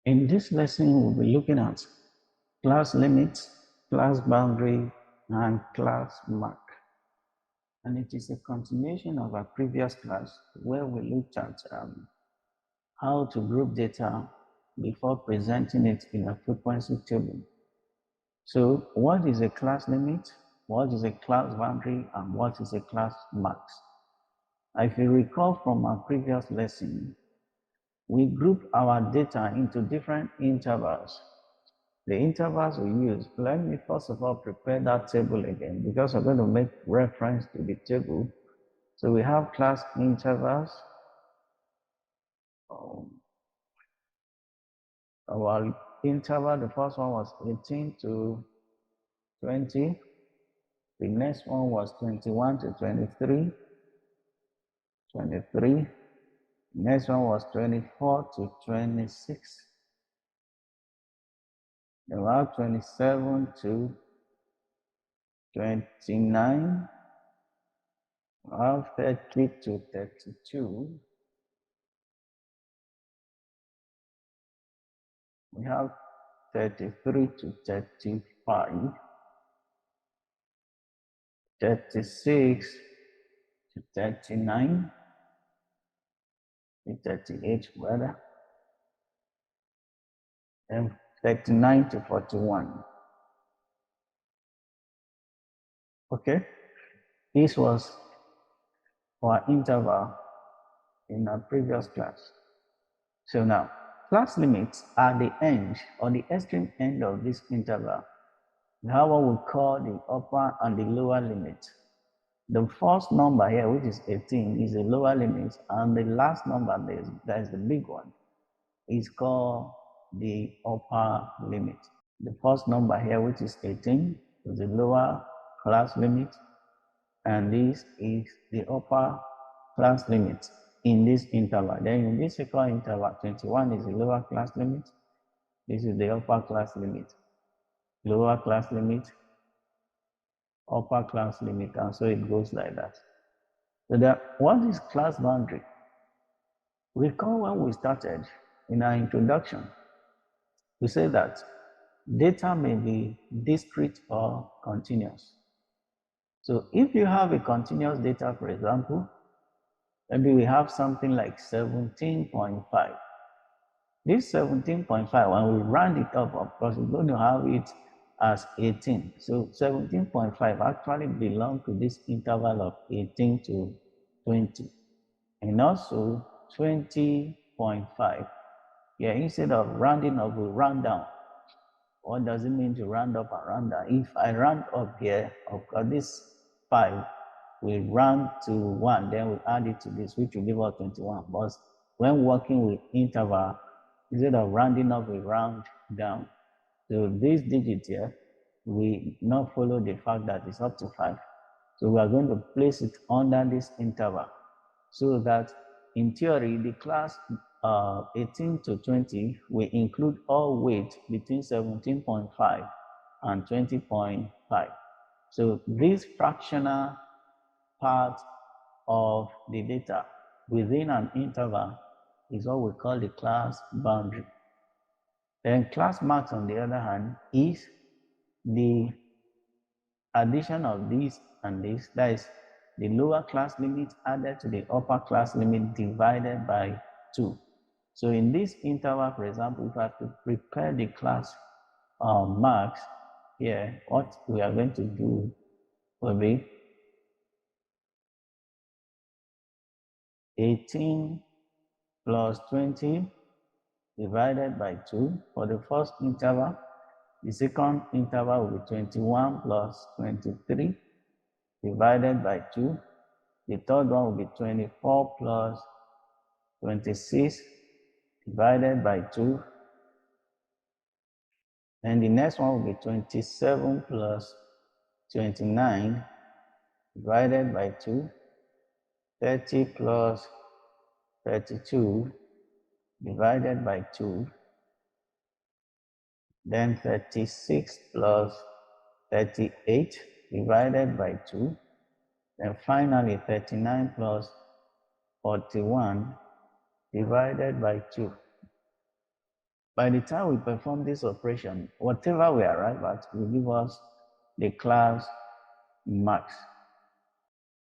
In this lesson, we'll be looking at class limits, class boundary, and class mark. And it is a continuation of our previous class where we looked at how to group data before presenting it in a frequency table. So what is a class limit? What is a class boundary? And what is a class mark? If you recall from our previous lesson, we grouped our data into different intervals. The intervals we use, let me first of all prepare that table again because I'm going to make reference to the table. So we have class intervals. Our interval, the first one was 18 to 20. The next one was 21 to 23. 23. Next one was 24 to 26. Then we have 27 to 29. We have 30 to 32. We have 33 to 35. 36 to 39. 38 rather. And 39 to 41. Okay, this was our interval in our previous class. So now, class limits are the end or the extreme end of this interval. We have what we call the upper and the lower limit. The first number here, which is 18, is the lower limit, and the last number, that is the big one, is called the upper limit. The first number here, which is 18, is the lower class limit, and this is the upper class limit in this interval. Then in this second interval, 21 is the lower class limit. This is the upper class limit. Lower class limit, upper class limit, and so it goes like that. So what is class boundary? Recall when we started in our introduction, we said that data may be discrete or continuous. So if you have a continuous data, for example, maybe we have something like 17.5. This 17.5, when we round it up, of course, we're going to have it as 18. So 17.5 actually belongs to this interval of 18 to 20. And also 20.5. Yeah, instead of rounding up, we round down. What does it mean to round up and round down? If I round up here, of course, this 5 will round to 1, then we add it to this, which will give us 21. But when working with interval, instead of rounding up, we round down. So this digit here, we not follow the fact that it's up to 5. So we are going to place it under this interval so that in theory, the class 18 to 20 will include all weight between 17.5 and 20.5. So this fractional part of the data within an interval is what we call the class boundary. Then class marks, on the other hand, is the addition of this and this, that is the lower class limit added to the upper class limit divided by 2. So in this interval, for example, if I have to prepare the class marks here, what we are going to do will be 18 plus 20 divided by 2 for the first interval. The second interval will be 21 plus 23 divided by 2. The third one will be 24 plus 26 divided by 2. And the next one will be 27 plus 29 divided by 2. 30 plus 32 divided by 2. Then 36 plus 38 divided by 2. And finally 39 plus 41 divided by 2. By the time we perform this operation, whatever we arrive at will give us the class max.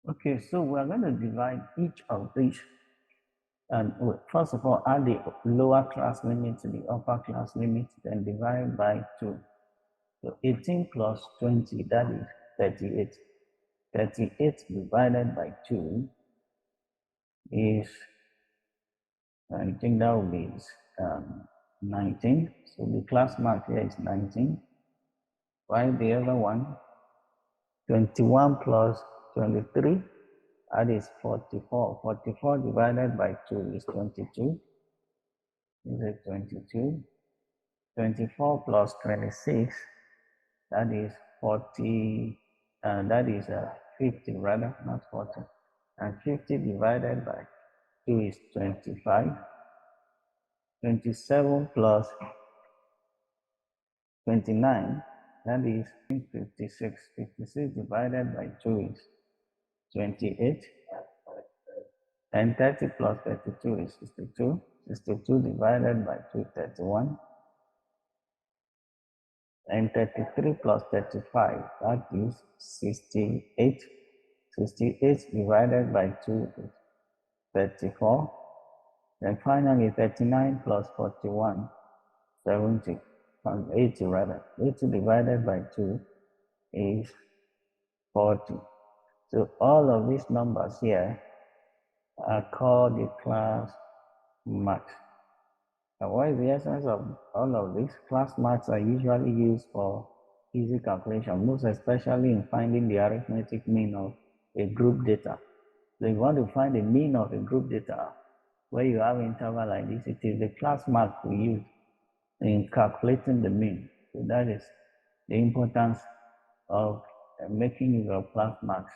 Okay, so we're going to divide each of these. And first of all, add the lower class limit to the upper class limit, then divide by 2. So 18 plus 20, that is 38. 38 divided by 2 is, I think that will be 19. So the class mark here is 19. While the other one, 21 plus 23, that is 44. 44 divided by 2 is 22. Is it 22? 24 plus 26, that is 40, that is 50 rather, not 40. And 50 divided by 2 is 25. 27 plus 29, that is 56. 56 divided by 2 is 28. And 30 plus 32 is 62. 62 divided by 2 is 31. And 33 plus 35, that is 68. 68 divided by 2 is 34. Then finally 39 plus 41, 70, 80 rather. 80 divided by 2 is 40. So all of these numbers here are called the class max. And what is the essence of all of this? Class max are usually used for easy calculation, most especially in finding the arithmetic mean of a group data. So if you want to find the mean of a group data, where you have interval like this, it is the class max we use in calculating the mean. So that is the importance of making use of class max.